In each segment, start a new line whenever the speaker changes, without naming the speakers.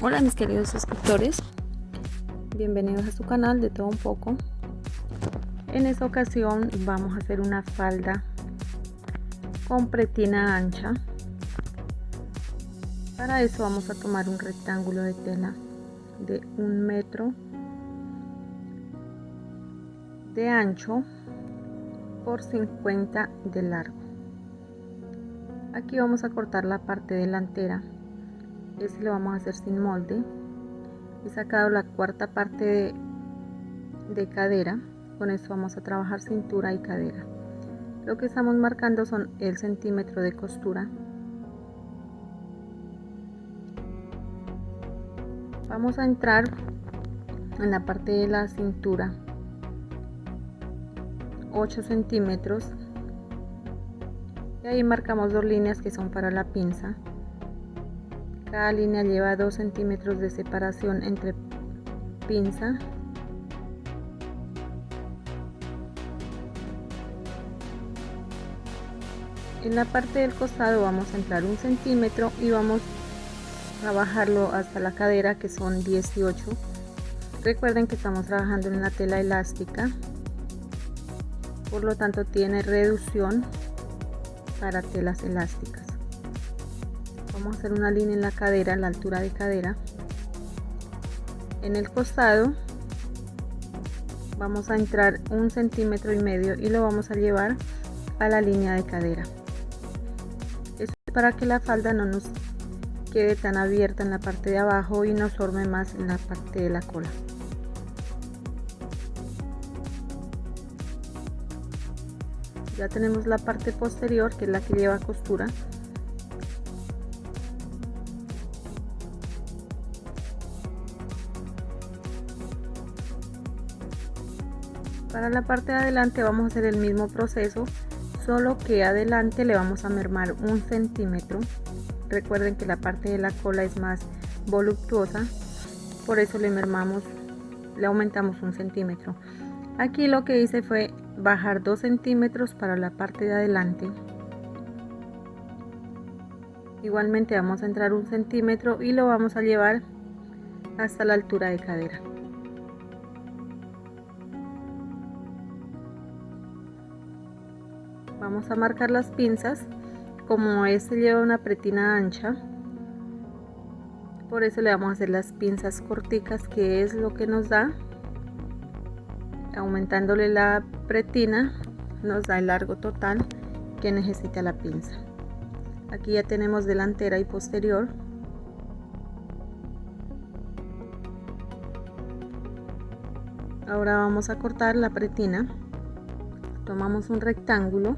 Hola mis queridos suscriptores, bienvenidos a su canal de todo un poco. En esta ocasión vamos a hacer una falda con pretina ancha. Para eso vamos a tomar un rectángulo de tela de 1 metro de ancho por 50 de largo. Aquí vamos a cortar la parte delantera. Este lo vamos a hacer sin molde. He sacado la cuarta parte de cadera. Con esto vamos a trabajar cintura y cadera. Lo que estamos marcando son el centímetro de costura. Vamos a entrar en la parte de la cintura 8 centímetros y ahí marcamos 2 líneas que son para la pinza. Cada línea lleva 2 centímetros de separación entre pinza en la parte del costado. Vamos a entrar 1 centímetro y vamos a bajarlo hasta la cadera, que son 18. Recuerden que estamos trabajando en una tela elástica, por lo tanto tiene reducción para telas elásticas. Vamos a hacer una línea en la cadera, en la altura de cadera. En el costado vamos a entrar 1,5 centímetros y lo vamos a llevar a la línea de cadera. Esto es para que la falda no nos quede tan abierta en la parte de abajo y nos forme más en la parte de la cola. Ya tenemos la parte posterior, que es la que lleva costura. Para la parte de adelante vamos a hacer el mismo proceso, solo que adelante le vamos a mermar 1 centímetro. Recuerden que la parte de la cola es más voluptuosa, por eso le aumentamos 1 centímetro. Aquí lo que hice fue bajar 2 centímetros para la parte de adelante. Igualmente vamos a entrar 1 centímetro y lo vamos a llevar hasta la altura de cadera. Vamos a marcar las pinzas. Como este lleva una pretina ancha, por eso le vamos a hacer las pinzas corticas, que es lo que nos da, aumentándole la pretina, nos da el largo total que necesita la pinza. Aquí ya tenemos delantera y posterior. Ahora vamos a cortar la pretina. Tomamos un rectángulo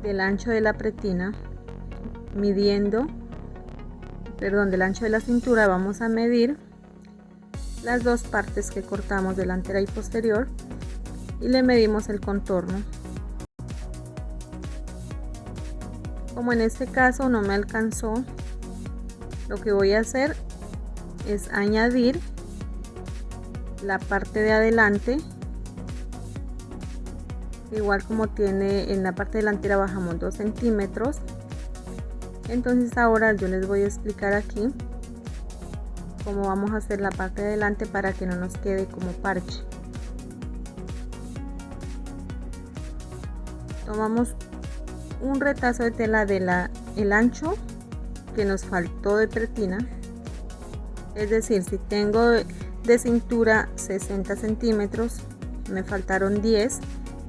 del ancho de la pretina, del ancho de la cintura. Vamos a medir las dos partes que cortamos, delantera y posterior, y le medimos el contorno. Como en este caso no me alcanzó, lo que voy a hacer es añadir la parte de adelante. Igual como tiene en la parte delantera, bajamos 2 centímetros. Entonces ahora yo les voy a explicar aquí cómo vamos a hacer la parte de adelante para que no nos quede como parche. Tomamos un retazo de tela el ancho que nos faltó de pretina, es decir, si tengo de cintura 60 centímetros, me faltaron 10.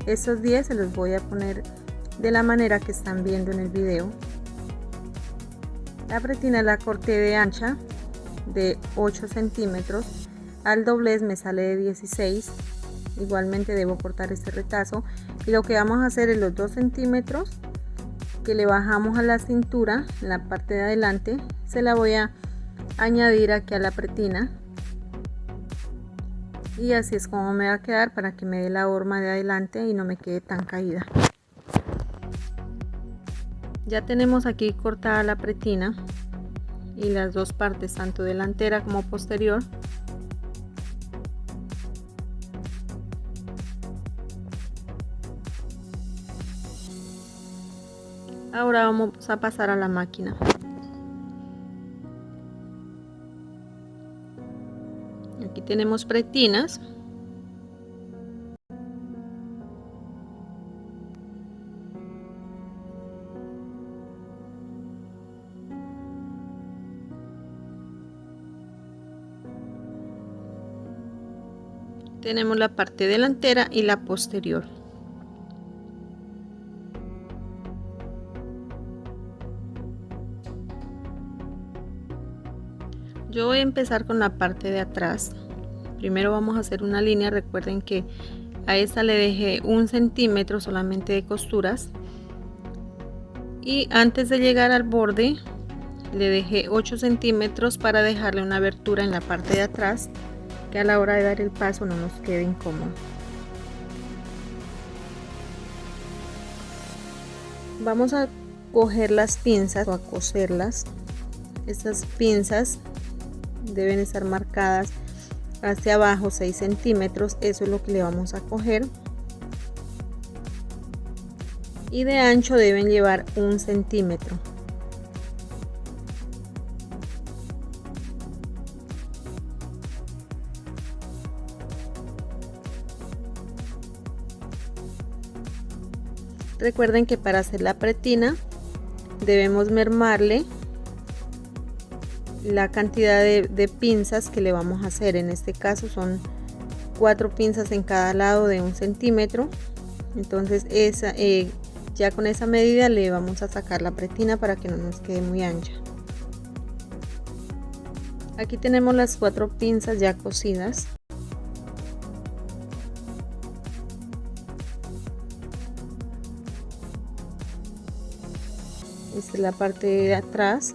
Esos 10 se los voy a poner de la manera que están viendo en el video. La pretina la corté de ancha de 8 centímetros, al doblez me sale de 16. Igualmente debo cortar este retazo, y lo que vamos a hacer es los 2 centímetros que le bajamos a la cintura en la parte de adelante, se la voy a añadir aquí a la pretina, y así es como me va a quedar, para que me dé la horma de adelante y no me quede tan caída. Ya tenemos aquí cortada la pretina y las dos partes, tanto delantera como posterior. Ahora vamos a pasar a la máquina. Aquí tenemos pretinas. Tenemos la parte delantera y la posterior. Yo voy a empezar con la parte de atrás. Primero vamos a hacer una línea. Recuerden que a esta le dejé 1 centímetro solamente de costuras, y antes de llegar al borde le dejé 8 centímetros para dejarle una abertura en la parte de atrás, que a la hora de dar el paso no nos quede incómodo. Vamos a coger las pinzas o a coserlas. Estas pinzas deben estar marcadas hacia abajo 6 centímetros, eso es lo que le vamos a coger, y de ancho deben llevar 1 centímetro. Recuerden que para hacer la pretina debemos mermarle la cantidad de pinzas que le vamos a hacer. En este caso son 4 pinzas en cada lado de 1 centímetro. Entonces ya con esa medida le vamos a sacar la pretina para que no nos quede muy ancha. Aquí tenemos las 4 pinzas ya cosidas. Esta es la parte de atrás.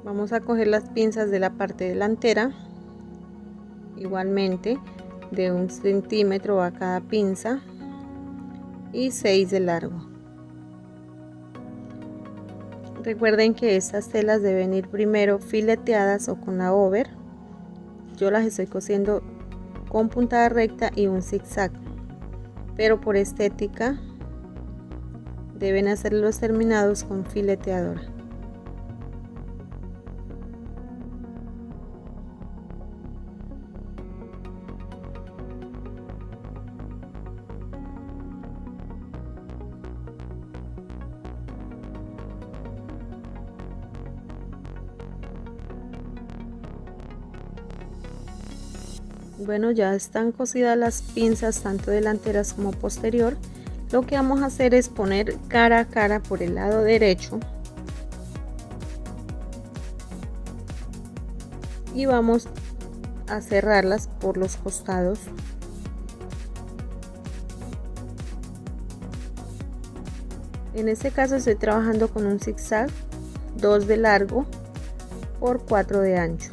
Vamos a coger las pinzas de la parte delantera, igualmente de 1 centímetro a cada pinza y 6 de largo. Recuerden que estas telas deben ir primero fileteadas o con la over. Yo las estoy cosiendo con puntada recta y un zigzag, pero por estética deben hacer los terminados con fileteadora. Bueno, ya están cosidas las pinzas tanto delanteras como posterior. Lo que vamos a hacer es poner cara a cara por el lado derecho y vamos a cerrarlas por los costados. En este caso estoy trabajando con un zigzag, 2 de largo por 4 de ancho.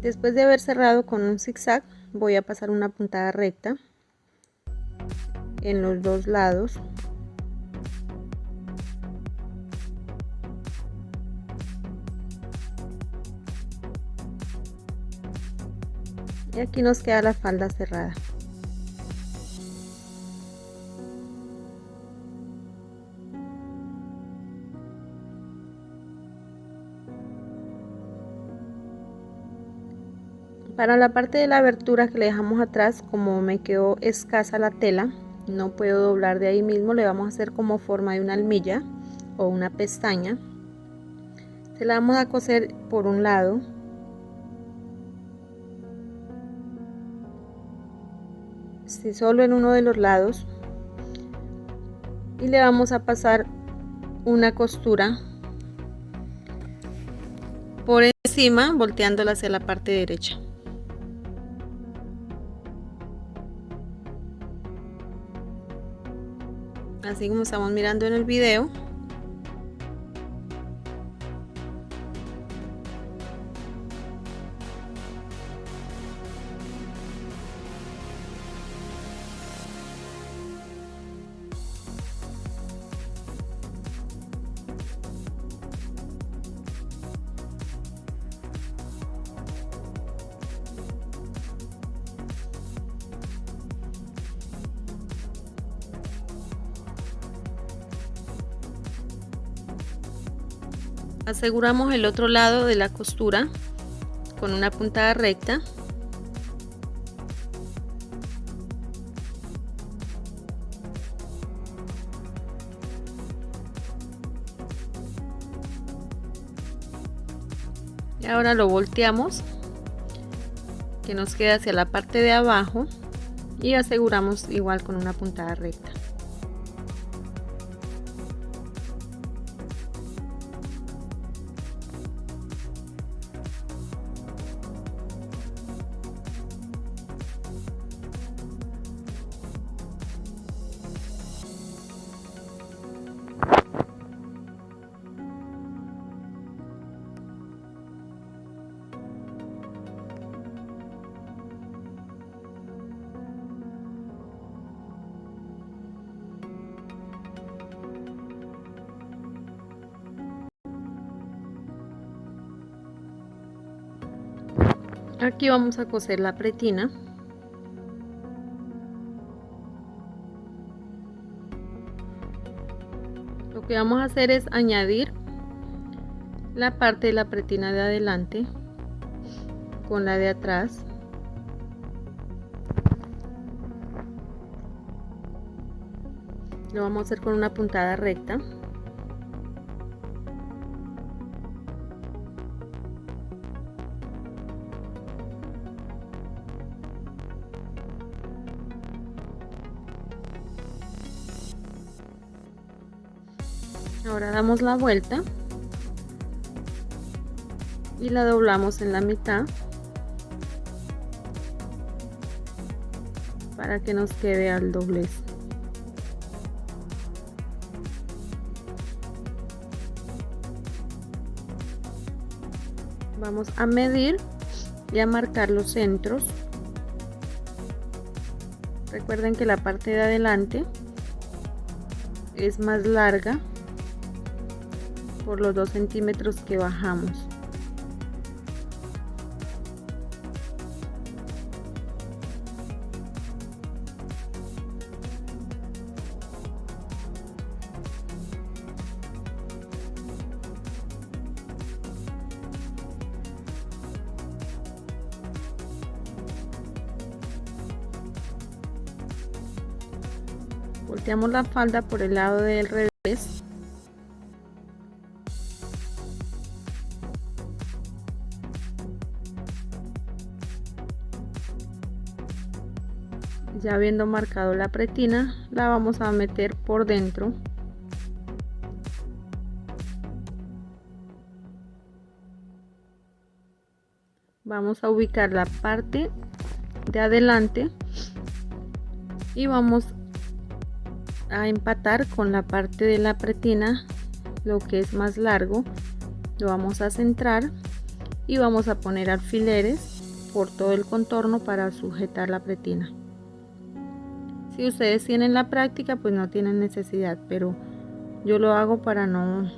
Después de haber cerrado con un zigzag, voy a pasar una puntada recta en los dos lados. Y aquí nos queda la falda cerrada. Para la parte de la abertura que le dejamos atrás, como me quedó escasa la tela, no puedo doblar de ahí mismo, le vamos a hacer como forma de una almilla o una pestaña. Se la vamos a coser por un lado. solo en uno de los lados, y le vamos a pasar una costura por encima, volteándola hacia la parte derecha. Así como estamos mirando en el video. Aseguramos el otro lado de la costura con una puntada recta. Y ahora lo volteamos, que nos quede hacia la parte de abajo, y aseguramos igual con una puntada recta. Aquí vamos a coser la pretina. Lo que vamos a hacer es añadir la parte de la pretina de adelante con la de atrás. Lo vamos a hacer con una puntada recta. Ahora damos la vuelta y la doblamos en la mitad para que nos quede al doblez. Vamos a medir y a marcar los centros. Recuerden que la parte de adelante es más larga por los 2 centímetros que bajamos. Volteamos la falda por el lado del revés. Ya habiendo marcado la pretina, la vamos a meter por dentro. Vamos a ubicar la parte de adelante y vamos a empatar con la parte de la pretina, lo que es más largo. Lo vamos a centrar y vamos a poner alfileres por todo el contorno para sujetar la pretina. Si ustedes tienen la práctica, pues no tienen necesidad, pero yo lo hago para no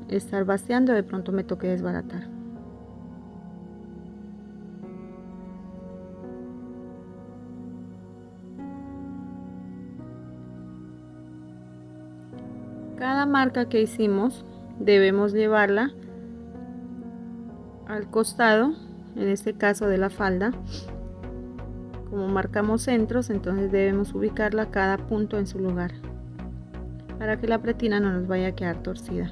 estar vaciando, de pronto me toque desbaratar. Cada marca que hicimos debemos llevarla al costado, en este caso de la falda. Como marcamos centros, entonces debemos ubicarla cada punto en su lugar para que la pretina no nos vaya a quedar torcida.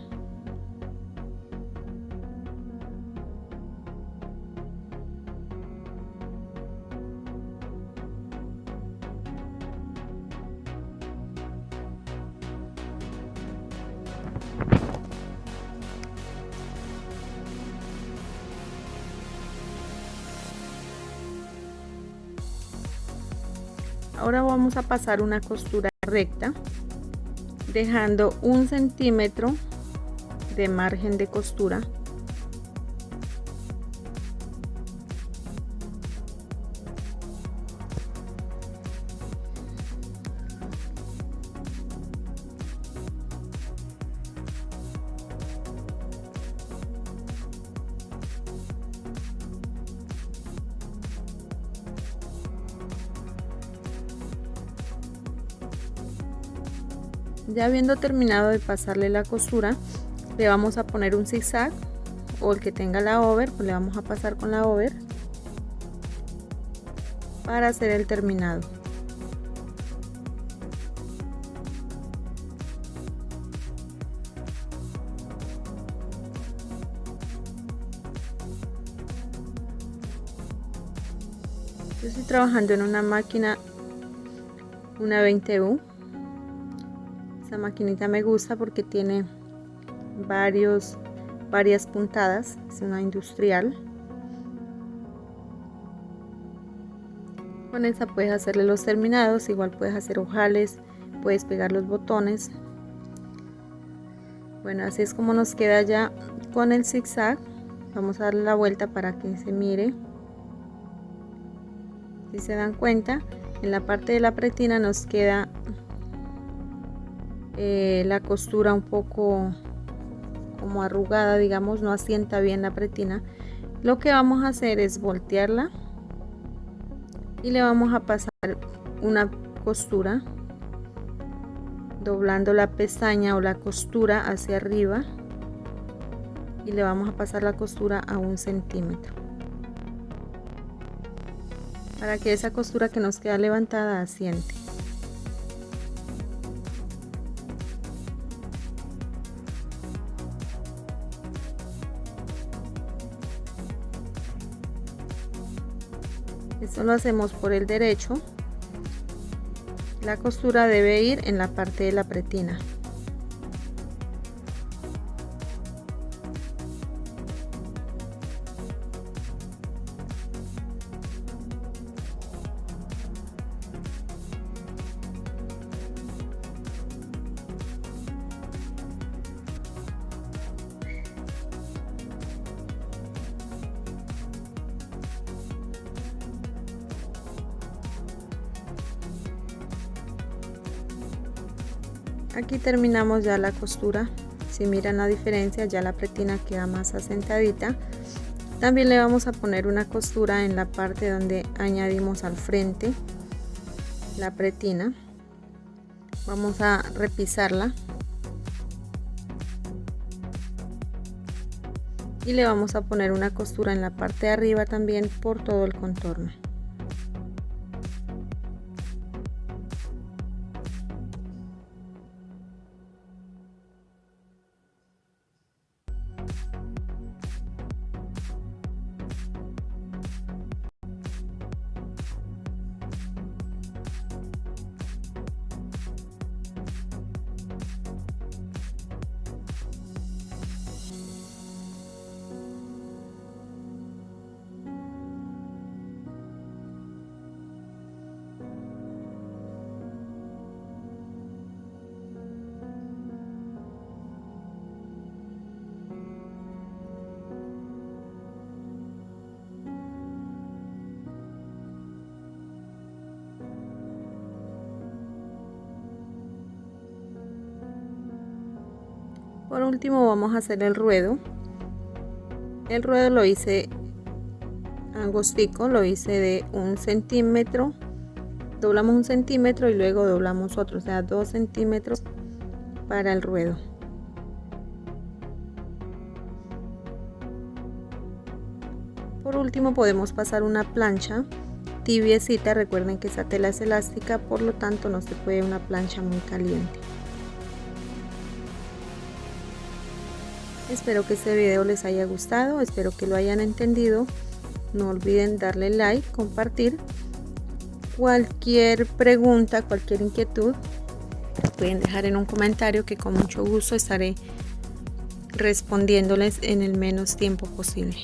Ahora vamos a pasar una costura recta, dejando 1 centímetro de margen de costura. Ya habiendo terminado de pasarle la costura, le vamos a poner un zigzag, o el que tenga la over, pues le vamos a pasar con la over para hacer el terminado. Yo estoy trabajando en una máquina, una 20U. Esta maquinita me gusta porque tiene varias puntadas, es una industrial. Con esa puedes hacerle los terminados, igual puedes hacer ojales, puedes pegar los botones. Bueno, así es como nos queda ya con el zigzag. Vamos a darle la vuelta para que se mire. Si se dan cuenta, en la parte de la pretina nos queda la costura un poco como arrugada, digamos, no asienta bien la pretina. Lo que vamos a hacer es voltearla y le vamos a pasar una costura, doblando la pestaña o la costura hacia arriba, y le vamos a pasar la costura a 1 centímetro para que esa costura que nos queda levantada asiente. Esto lo hacemos por el derecho. La costura debe ir en la parte de la pretina. Aquí terminamos ya la costura. Si miran la diferencia, ya la pretina queda más asentadita. También le vamos a poner una costura en la parte donde añadimos al frente la pretina. Vamos a repisarla y le vamos a poner una costura en la parte de arriba también por todo el contorno. Por último vamos a hacer el ruedo. El ruedo lo hice angostico, lo hice de 1 centímetro, doblamos 1 centímetro y luego doblamos otro, o sea 2 centímetros para el ruedo. Por último podemos pasar una plancha tibiecita. Recuerden que esa tela es elástica, por lo tanto no se puede una plancha muy caliente. Espero que este video les haya gustado, espero que lo hayan entendido. No olviden darle like, compartir. Cualquier pregunta, cualquier inquietud, pueden dejar en un comentario que con mucho gusto estaré respondiéndoles en el menos tiempo posible.